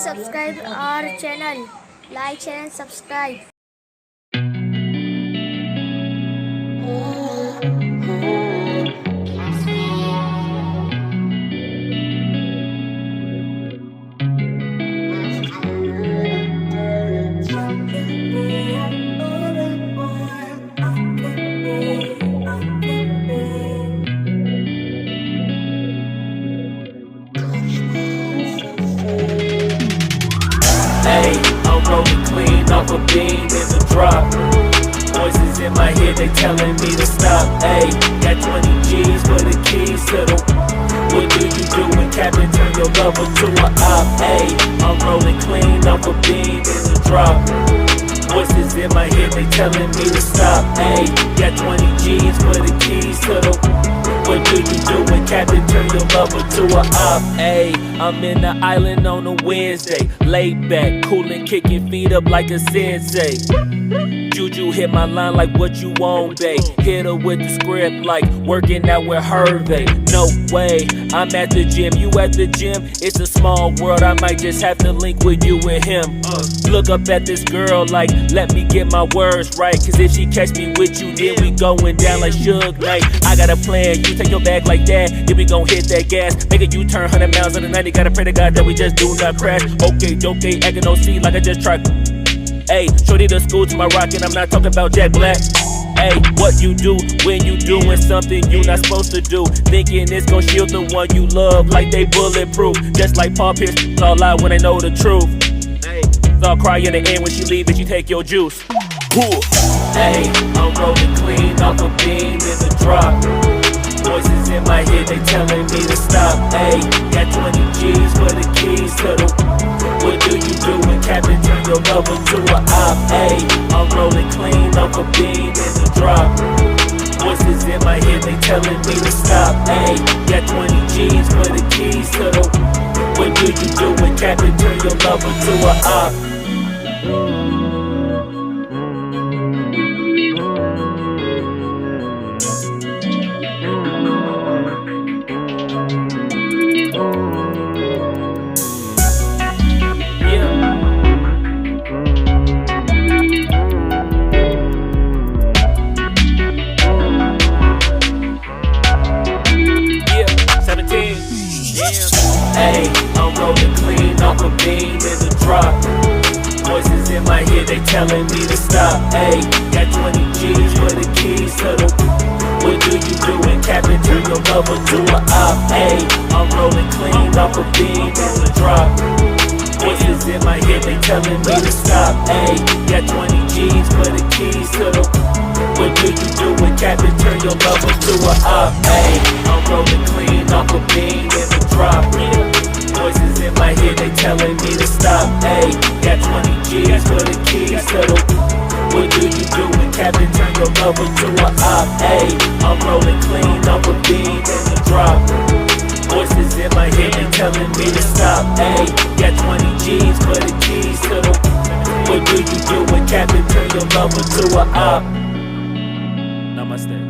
subscribe our channel. Like, share, and subscribe. Hey, I'm rolling clean off a bean in the drop. Voices in my head, they telling me to stop. Hey, got 20 G's for the keys to the. What do you do when Captain turn your lover to a op? Hey, I'm rolling clean off a bean in the drop. Voices in my head, they telling me to stop. Hey, got 20 G's for the keys to the. What do you do when Captain turn your lover to a op? Ayy, I'm in the island on a Wednesday. Laid back, coolin', kicking feet up like a sensei. Juju hit my line like what you want, babe. Hit her with the script like working out with Hervey. No way, I'm at the gym, you at the gym. It's a small world, I might just have to link with you and him. Look up at this girl like, let me get my words right. Cause if she catch me with you, then we going down like Suge Knight. I got a plan, you take your bag like that, then we gon' hit that gas. Make a U-turn 100 miles on the 90, gotta pray to God that we just do not crash. Okay, acting no C like I just tried. Ayy, shorty to school to my rocket, I'm not talking about Jack Black. Ayy, what you do when you doing something you not supposed to do? Thinking it's gon' shield the one you love like they bulletproof. Just like Paul Pierce, it's all lie when they know the truth. Ayy, so I'll cry in the end when she leave and she take your juice. Ayy, I'm rolling clean off a beam in the drop. Voices in my head, they telling me to stop. Ayy, got 20 G's for the keys to the. What do you do when Captain turn your lover to a op? Ayy, I'm rolling clean off a beam in the drop. Voices in my head, they telling me to stop. Ayy, got 20 G's for the keys to the. What do you do when Captain turn your lover to a op? Ayy, I'm rolling clean off a beam in the drop. Voices in my head, they telling me to stop. Ayy, got 20 G's for the keys to the. What do you do when Captain turn your lover to a op? Ayy, I'm rolling clean off a beam in the drop. Voices in my head, they telling me to stop. Ayy, got 20 G's for the keys to the. What do you do when Captain turn your lover to a op? Ayy, I'm rolling clean off a beam in the drop. Voices in my head, they telling me to stop. Ayy, got 20 G's for the keys to the. What do you do when Captain turn your lover to a op? Ayy, I'm rolling clean off a beam in the drop. Voices in my head, they telling me to stop. Ayy, got 20 G's for the keys to the. What do you do when Captain turn your lover to a op? Namaste.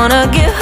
wanna get